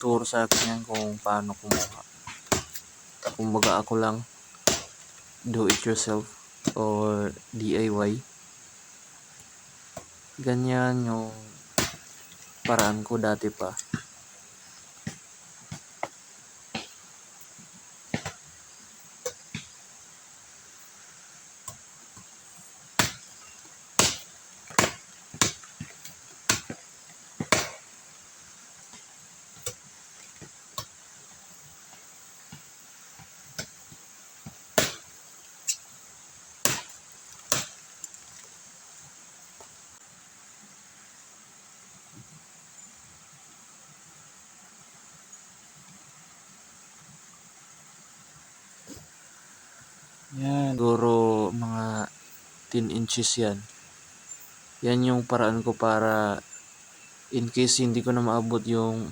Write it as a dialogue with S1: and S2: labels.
S1: tour sa akin yan kung paano kumuha. Kumbaga ako lang, do it yourself or DIY. Ganyan yung paraan ko dati pa. Yan, siguro mga 10 inches yan. Yan yung paraan ko para in case hindi ko na maabot yung